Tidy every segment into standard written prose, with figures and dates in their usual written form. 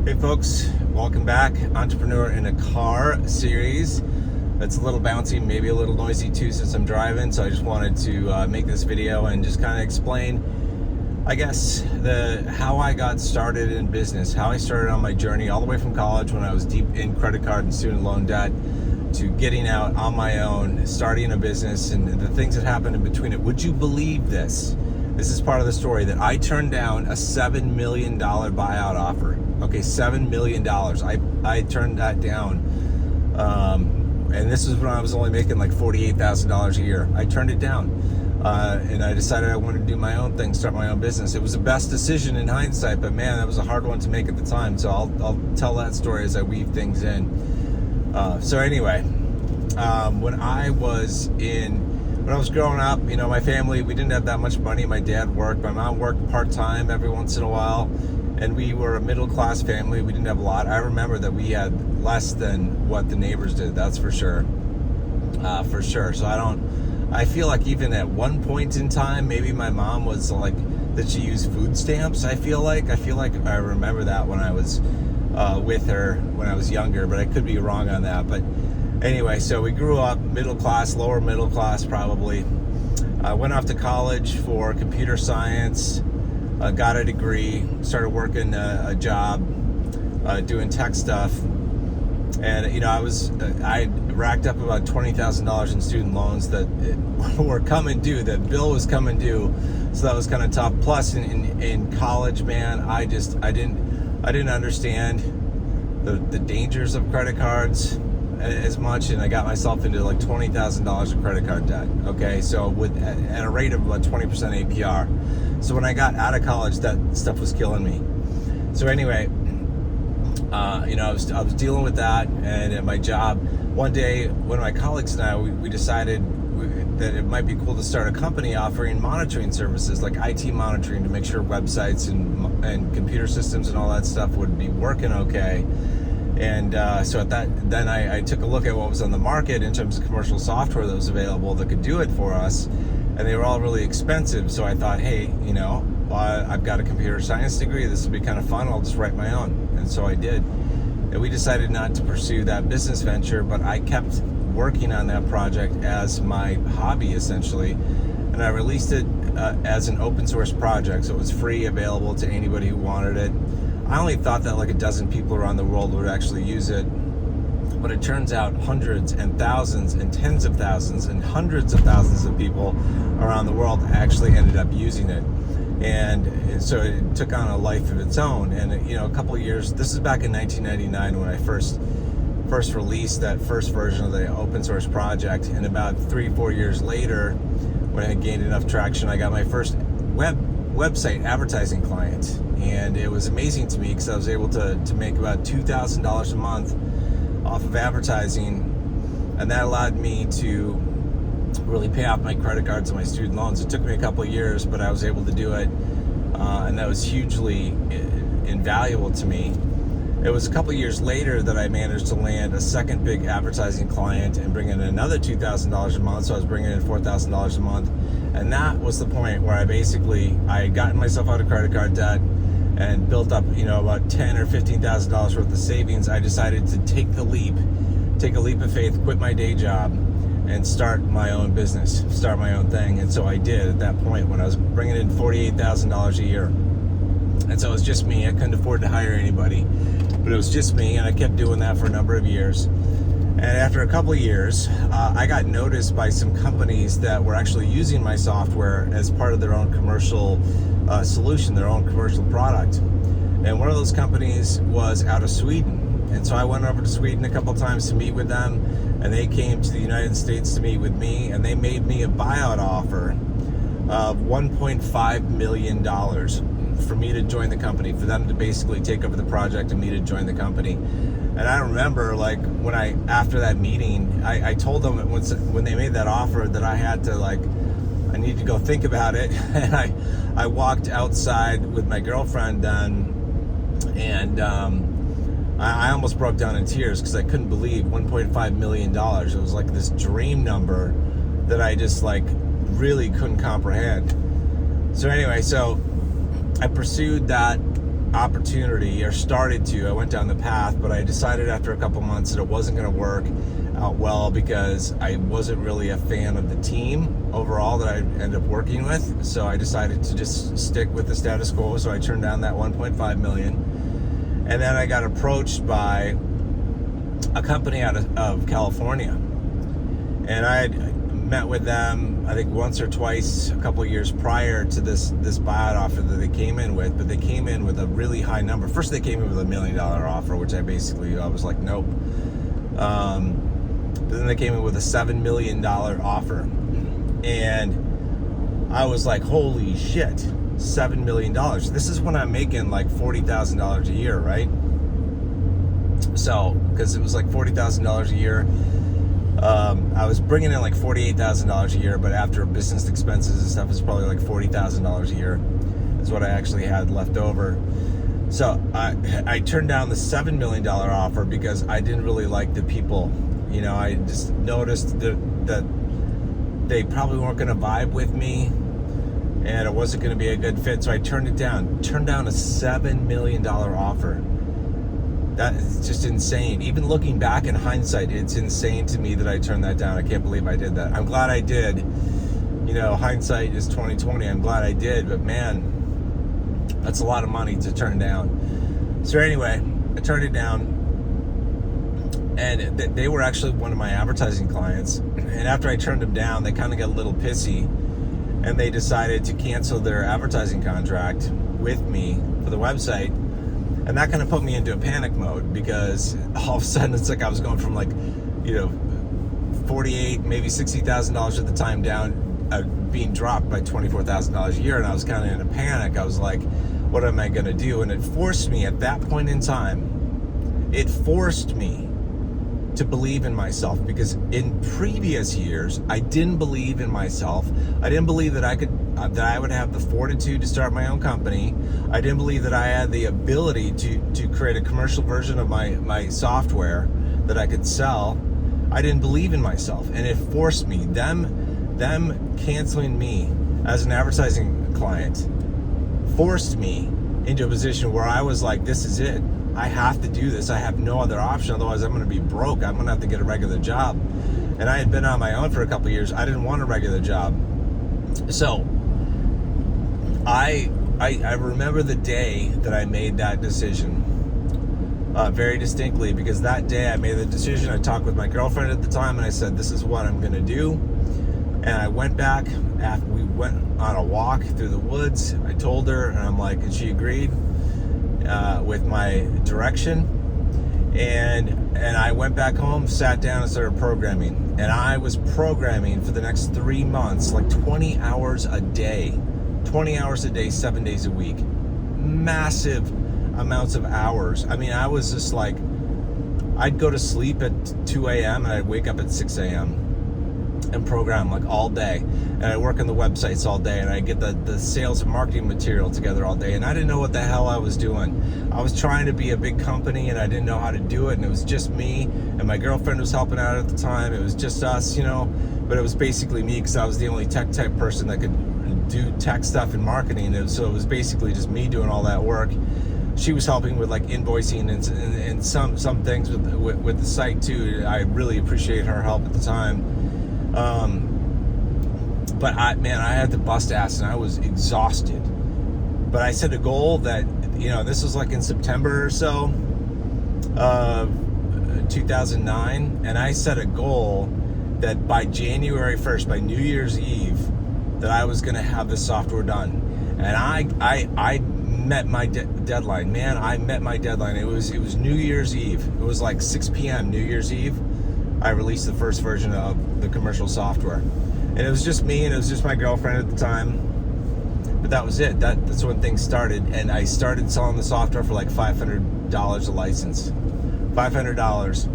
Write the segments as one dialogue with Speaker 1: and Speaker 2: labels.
Speaker 1: Hey folks, welcome back. Entrepreneur in a Car series. It's a little bouncy, maybe a little noisy too since I'm driving, so I just wanted to make this video and just kind of explain, I guess, how I got started in business, how I started on my journey all the way from college when I was deep in credit card and student loan debt to getting out on my own, starting a business, and the things that happened in between it. Would you believe this? This is part of the story that I turned down a $7 million buyout offer. Okay, $7 million. I turned that down. And this was when I was only making like $48,000 a year. I turned it down. And I decided I wanted to do my own thing, start my own business. It was the best decision in hindsight, but man, that was a hard one to make at the time. So I'll tell that story as I weave things in. So anyway, when I was growing up, you know, my family, we didn't have that much money. My dad worked, my mom worked part-time every once in a while, and we were a middle-class family. We didn't have a lot. I remember that we had less than what the neighbors did, that's for sure. So I feel like even at one point in time, maybe my mom was like, that she used food stamps, I feel like I remember that when I was with her when I was younger, but I could be wrong on that. But anyway, so we grew up middle class, lower middle class probably. I went off to college for computer science, got a degree, started working a job, doing tech stuff. And, you know, I racked up about $20,000 in student loans that were coming due, that bill was coming due. So that was kind of tough. Plus in college, man, I didn't understand the dangers of credit cards as much, and I got myself into like $20,000 of credit card debt. Okay, so at a rate of about 20% APR. So when I got out of college, that stuff was killing me. So anyway, you know, I was dealing with that, and at my job, one day, one of my colleagues and I, we decided that it might be cool to start a company offering monitoring services, like IT monitoring, to make sure websites and computer systems and all that stuff would be working okay. And so then I took a look at what was on the market in terms of commercial software that was available that could do it for us, and they were all really expensive. So I thought, hey, you know, I've got a computer science degree. This will be kind of fun. I'll just write my own. And so I did. And we decided not to pursue that business venture, but I kept working on that project as my hobby, essentially. And I released it as an open source project, so it was free, available to anybody who wanted it. I only thought that like a dozen people around the world would actually use it, but it turns out hundreds and thousands and tens of thousands and hundreds of thousands of people around the world actually ended up using it. And so it took on a life of its own. And, you know, a couple of years, this is back in 1999 when I first released that first version of the open source project. And about 3-4 years later, when I had gained enough traction, I got my first website advertising client. And it was amazing to me because I was able to make about $2,000 a month off of advertising. And that allowed me to really pay off my credit cards and my student loans. It took me a couple of years, but I was able to do it. And that was hugely invaluable to me. It was a couple of years later that I managed to land a second big advertising client and bring in another $2,000 a month. So I was bringing in $4,000 a month. And that was the point where I had gotten myself out of credit card debt and built up, you know, about $10,000 or $15,000 worth of savings. I decided to take a leap of faith, quit my day job, and start my own business, start my own thing. And so I did at that point when I was bringing in $48,000 a year. And so it was just me. I couldn't afford to hire anybody, but it was just me, and I kept doing that for a number of years. And after a couple of years, I got noticed by some companies that were actually using my software as part of their own commercial solution, their own commercial product. And one of those companies was out of Sweden. And so I went over to Sweden a couple of times to meet with them, and they came to the United States to meet with me, and they made me a buyout offer of $1.5 million for me to join the company, for them to basically take over the project and me to join the company. And I remember, like, after that meeting, I told them when they made that offer that I had to, like, I need to go think about it. And I walked outside with my girlfriend then, and I almost broke down in tears because I couldn't believe $1.5 million. It was like this dream number that I just like really couldn't comprehend. So anyway, so I pursued that opportunity, or started to. I went down the path, but I decided after a couple months that it wasn't going to work out well because I wasn't really a fan of the team overall that I ended up working with. So I decided to just stick with the status quo. So I turned down that 1.5 million. And then I got approached by a company out of California. And I had met with them, I think once or twice a couple of years prior to this buyout offer that they came in with, but they came in with a really high number. First they came in with $1 million offer, which I was like, nope. Then they came in with a $7 million offer. And I was like, holy shit, $7 million. This is when I'm making like $40,000 a year, right? So, because it was like $40,000 a year. I was bringing in like $48,000 a year, but after business expenses and stuff, it's probably like $40,000 a year is what I actually had left over. So I turned down the $7 million offer because I didn't really like the people. You know, I just noticed that they probably weren't going to vibe with me, and it wasn't going to be a good fit. So I turned it down. Turned down a $7 million offer. That is just insane. Even looking back in hindsight, it's insane to me that I turned that down. I can't believe I did that. I'm glad I did. You know, hindsight is 20/20. I'm glad I did, but man, that's a lot of money to turn down. So anyway, I turned it down, and they were actually one of my advertising clients. And after I turned them down, they kind of got a little pissy, and they decided to cancel their advertising contract with me for the website. And that kind of put me into a panic mode, because all of a sudden it's like I was going from like, you know, $48,000, maybe $60,000 at the time down, being dropped by $24,000 a year. And I was kind of in a panic. I was like, what am I going to do? And it forced me at that point in time, it forced me to believe in myself, because in previous years, I didn't believe in myself. I didn't believe that that I would have the fortitude to start my own company. I didn't believe that I had the ability to create a commercial version of my software that I could sell. I didn't believe in myself, and it forced me. Them canceling me as an advertising client forced me into a position where I was like, this is it. I have to do this. I have no other option. Otherwise, I'm going to be broke. I'm going to have to get a regular job. And I had been on my own for a couple of years. I didn't want a regular job. So I remember the day that I made that decision very distinctly, because that day I made the decision. I talked with my girlfriend at the time, and I said, this is what I'm going to do. And I went back after we went on a walk through the woods. I told her, and I'm like, and she agreed with my direction. And I went back home, sat down, and started programming. And I was programming for the next 3 months, like 20 hours a day. 20 hours a day, 7 days a week. Massive amounts of hours. I mean, I was just like, I'd go to sleep at 2 a.m. and I'd wake up at 6 a.m. and program like all day. And I work on the websites all day, and I get the sales and marketing material together all day. And I didn't know what the hell I was doing. I was trying to be a big company, and I didn't know how to do it. And it was just me, and my girlfriend was helping out at the time. It was just us, you know, but it was basically me, because I was the only tech type person that could do tech stuff and marketing. And so it was basically just me doing all that work. She was helping with like invoicing and some things with the site too. I really appreciate her help at the time. But I had to bust ass, and I was exhausted. But I set a goal that, you know, this was like in September or so of 2009, and I set a goal that by January 1st, by New Year's Eve, that I was going to have this software done. And I met my deadline. Man, I met my deadline. It was New Year's Eve. It was like 6 p.m. New Year's Eve. I released the first version of the commercial software. And it was just me, and it was just my girlfriend at the time. But that was it. That's when things started. And I started selling the software for like $500 a license. $500.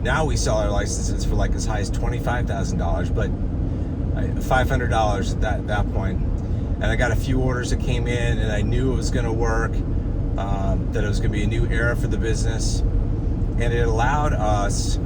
Speaker 1: Now we sell our licenses for like as high as $25,000, but $500 at that point. And I got a few orders that came in, and I knew it was going to work, that it was going to be a new era for the business. And it allowed us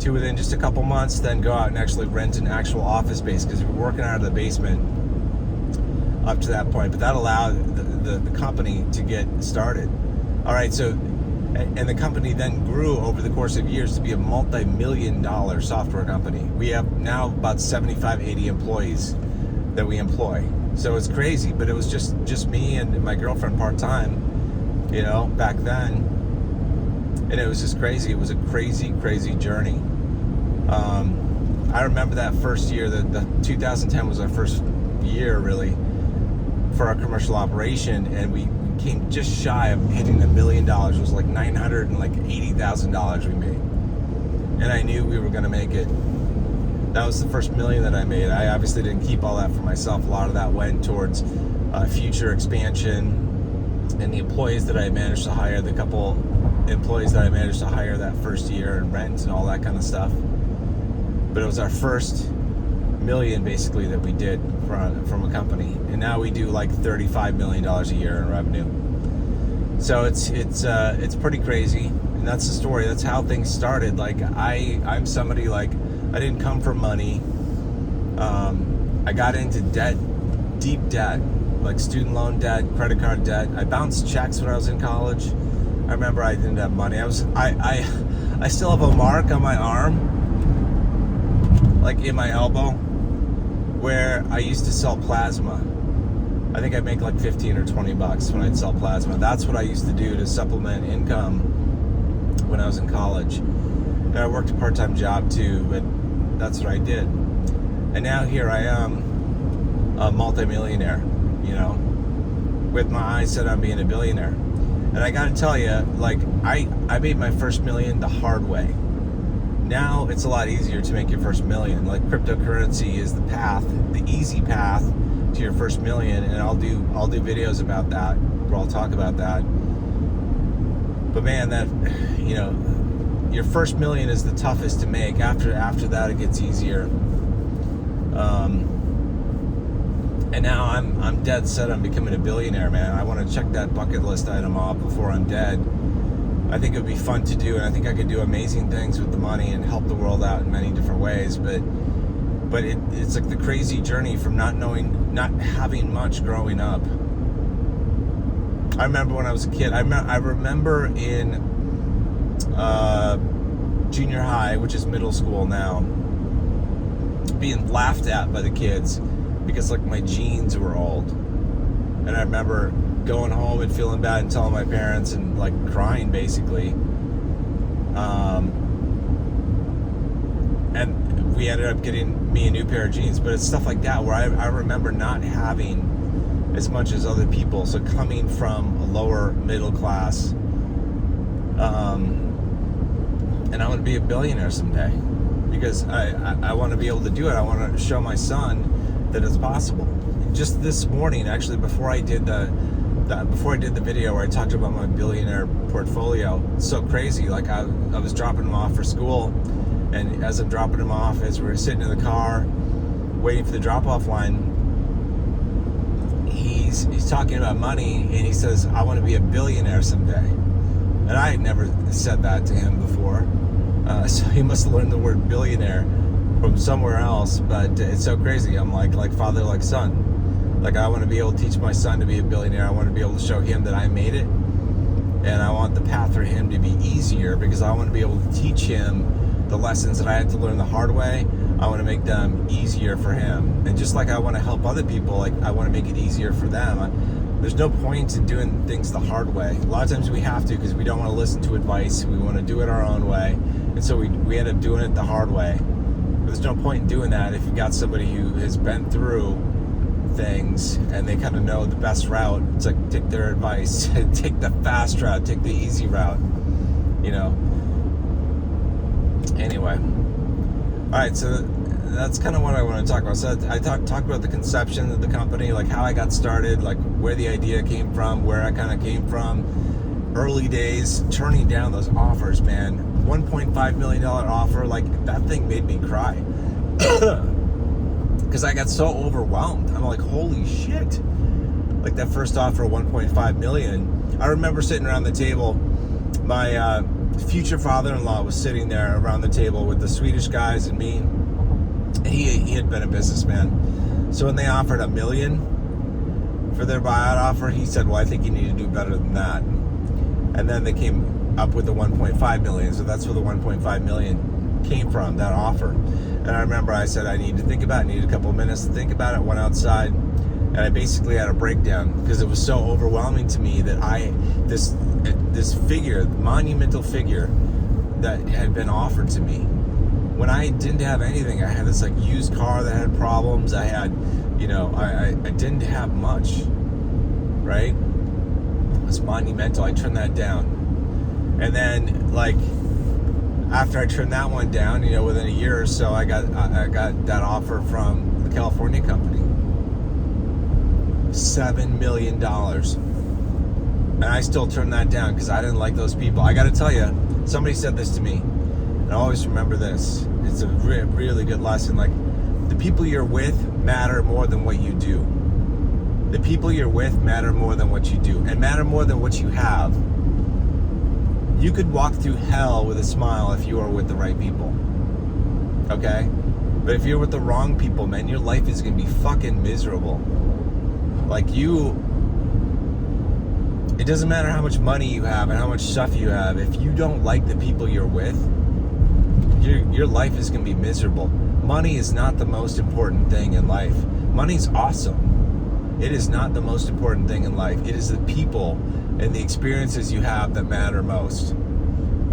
Speaker 1: to, within just a couple months, then go out and actually rent an actual office space, because we were working out of the basement up to that point. But that allowed the company to get started. All right, so, and the company then grew over the course of years to be a multi-million-dollar software company. We have now about 75, 80 employees that we employ. So it's crazy, but it was just me and my girlfriend part-time, back then. And it was just crazy. It was a crazy journey. I remember that first year, the 2010 was our first year really for our commercial operation, and we came just shy of hitting $1 million. It was like $980,000 we made, and I knew we were going to make it. That was the first $1 million that I made. I obviously didn't keep all that for myself. A lot of that went towards future expansion, and the employees that I managed to hire, the couple employees that I managed to hire that first year, and rent and all that kind of stuff. But it was our first $1 million basically that we did from a company, and now we do like $35 million a year in revenue. So it's pretty crazy, and that's the story. That's how things started. Like I'm somebody, like, I didn't come from money. I got into debt, deep debt, like student loan debt, credit card debt. I bounced checks when I was in college. I remember I didn't have money. I still have a mark on my arm, like in my elbow, where I used to sell plasma. I think I'd make like 15 or 20 bucks when I'd sell plasma. That's what I used to do to supplement income when I was in college. And I worked a part-time job too, but that's what I did. And now here I am, a multimillionaire, with my eyes set on being a billionaire. And I gotta tell you, like, I made my first $1 million the hard way. Now it's a lot easier to make your first $1 million. Like, cryptocurrency is the path, the easy path to your first $1 million, and I'll do videos about that, where I'll talk about that. But man, that, your first $1 million is the toughest to make. After that, it gets easier. And now I'm dead set on becoming a billionaire, man. I want to check that bucket list item off before I'm dead. I think it would be fun to do, and I think I could do amazing things with the money and help the world out in many different ways. But it's like the crazy journey from not having much growing up. I remember when I was a kid. I remember in junior high, which is middle school now, being laughed at by the kids because, like, my jeans were old. And I remember going home and feeling bad and telling my parents and, like, crying basically. And we ended up getting me a new pair of jeans. But it's stuff like that where I remember not having as much as other people. So coming from a lower middle class, and I want to be a billionaire someday, because I want to be able to do it. I want to show my son that it's possible. Just this morning, actually, before I did the video where I talked about my billionaire portfolio, it's so crazy. Like, I was dropping him off for school, and as I'm dropping him off, as we're sitting in the car waiting for the drop-off line, he's talking about money, and he says, I want to be a billionaire someday. And I had never said that to him before. So he must have learned the word billionaire from somewhere else. But it's so crazy. I'm like father, like son. Like, I want to be able to teach my son to be a billionaire. I want to be able to show him that I made it. And I want the path for him to be easier, because I want to be able to teach him the lessons that I had to learn the hard way. I want to make them easier for him. And just like I want to help other people, like, I want to make it easier for them. There's no point in doing things the hard way. A lot of times we have to, because we don't want to listen to advice. We want to do it our own way. And so we end up doing it the hard way. But there's no point in doing that if you've got somebody who has been through things and they kind of know the best route. It's like, take their advice, take the fast route, take the easy route, Anyway. All right, so that's kind of what I want to talk about. So I talked about the conception of the company, like how I got started, like where the idea came from, where I kind of came from, early days, turning down those offers, man. $1.5 million offer, like, that thing made me cry. Because I got so overwhelmed. I'm like, holy shit. Like, that first offer of $1.5 million. I remember sitting around the table. My future father-in-law was sitting there around the table with the Swedish guys and me. He had been a businessman. So when they offered $1 million for their buyout offer. He said, well, I think you need to do better than that. And then they came up with the 1.5 million. So that's where the 1.5 million came from, that offer. And I remember I said, I need to think about it. I needed a couple of minutes to think about it. Went outside, and I basically had a breakdown because it was so overwhelming to me that this figure, monumental figure that had been offered to me when I didn't have anything. I had this like used car that had problems. I had, I didn't have much, right? It was monumental. I turned that down. And then like after I turned that one down, within a year or so, I got that offer from the California company. $7 million. And I still turned that down because I didn't like those people. I got to tell you, somebody said this to me, and I always remember this. It's a really good lesson. Like, the people you're with matter more than what you do. The people you're with matter more than what you do, and matter more than what you have. You could walk through hell with a smile if you are with the right people. Okay? But if you're with the wrong people, man, your life is going to be fucking miserable. Like, it doesn't matter how much money you have and how much stuff you have. If you don't like the people you're with, your life is going to be miserable. Money is not the most important thing in life. Money's awesome. It is not the most important thing in life. It is the people and the experiences you have that matter most.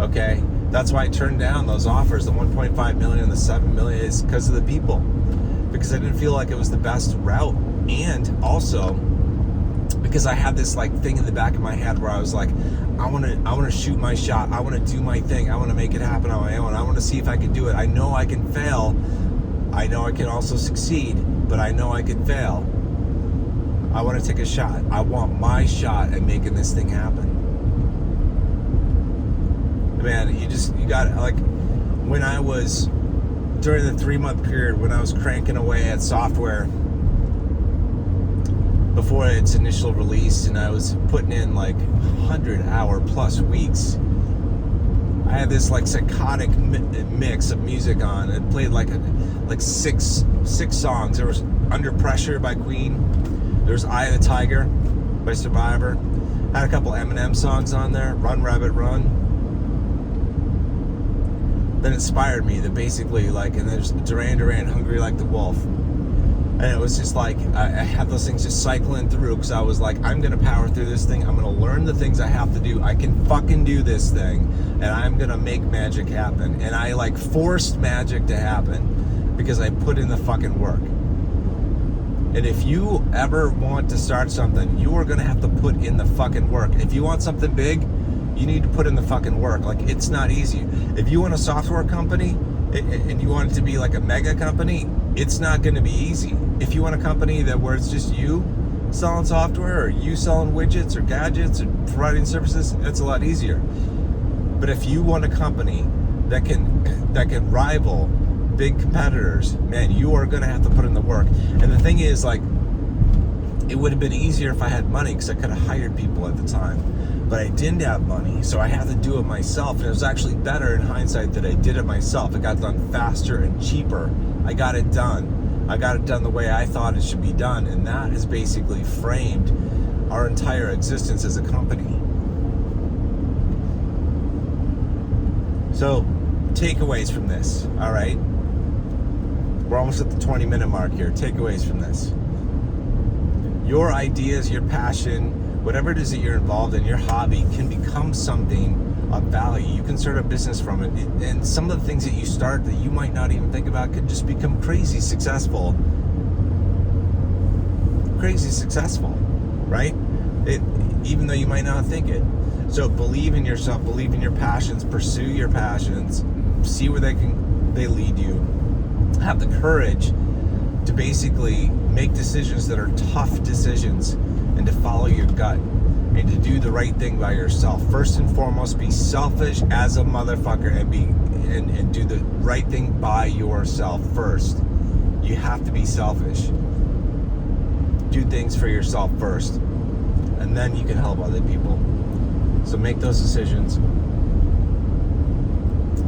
Speaker 1: Okay? That's why I turned down those offers, the 1.5 million and the 7 million, is because of the people. Because I didn't feel like it was the best route. And also because I had this like thing in the back of my head where I was like, I want to shoot my shot. I want to do my thing. I want to make it happen on my own. I want to see if I can do it. I know I can fail. I know I can also succeed, but I know I can fail. I want to take a shot. I want my shot at making this thing happen. Man, you got, like, when I was, during the 3-month period, when I was cranking away at software before its initial release, and I was putting in like 100-hour plus weeks, I had this like psychotic mix of music on. It played like six songs. There was Under Pressure by Queen. There was Eye of the Tiger by Survivor. I had a couple Eminem songs on there. Run Rabbit Run. That inspired me. That basically, like, and there's Duran Duran, Hungry Like the Wolf. And it was just like, I had those things just cycling through because I was like, I'm going to power through this thing. I'm going to learn the things I have to do. I can fucking do this thing. And I'm going to make magic happen. And I like forced magic to happen because I put in the fucking work. And if you ever want to start something, you are going to have to put in the fucking work. If you want something big, you need to put in the fucking work. Like, it's not easy. If you want a software company and you want it to be like a mega company, it's not going to be easy. If you want a company where it's just you selling software or you selling widgets or gadgets or providing services, it's a lot easier. But if you want a company that can rival big competitors, man, you are going to have to put in the work. And the thing is, like, it would have been easier if I had money because I could have hired people at the time. But I didn't have money, so I had to do it myself. And it was actually better in hindsight that I did it myself. It got done faster and cheaper. I got it done. I got it done the way I thought it should be done. And that has basically framed our entire existence as a company. So, takeaways from this, all right? We're almost at the 20-minute mark here. Takeaways from this. Your ideas, your passion, whatever it is that you're involved in, your hobby can become something of value. You can start a business from it. And some of the things that you start that you might not even think about could just become crazy successful. Crazy successful, right? Even though you might not think it. So believe in yourself, believe in your passions, pursue your passions, see where they lead you. Have the courage to basically make decisions that are tough decisions and to follow your gut and to do the right thing by yourself. First and foremost, be selfish as a motherfucker and do the right thing by yourself first. You have to be selfish. Do things for yourself first, and then you can help other people. So make those decisions,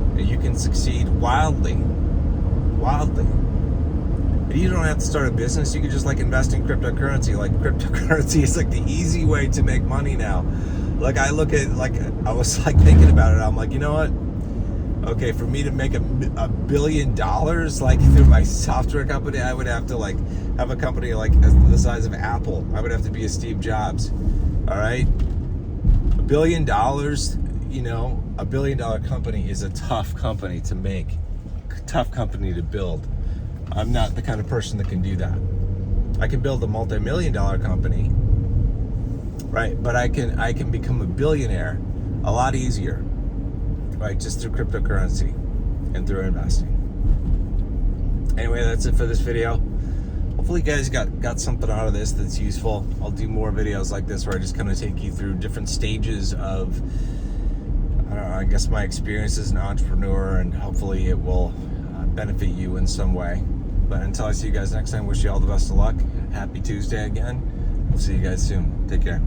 Speaker 1: and you can succeed wildly. You don't have to start a business. You can just like invest in cryptocurrency. Like cryptocurrency is like the easy way to make money now. Like I look at, like I was like thinking about it. I'm like, you know what? Okay, for me to make $1 billion like through my software company, I would have to like have a company like the size of Apple. I would have to be a Steve Jobs. All right, $1 billion. You know, $1 billion company is a tough company to make, tough company to build. I'm not the kind of person that can do that. I can build a multi-million-dollar company, right? But I can become a billionaire a lot easier, right? Just through cryptocurrency and through investing. Anyway, that's it for this video. Hopefully you guys got something out of this that's useful. I'll do more videos like this where I just kind of take you through different stages of, I don't know, I guess my experience as an entrepreneur, and hopefully it will benefit you in some way. But until I see you guys next time, wish you all the best of luck. Happy Tuesday again. We'll see you guys soon. Take care.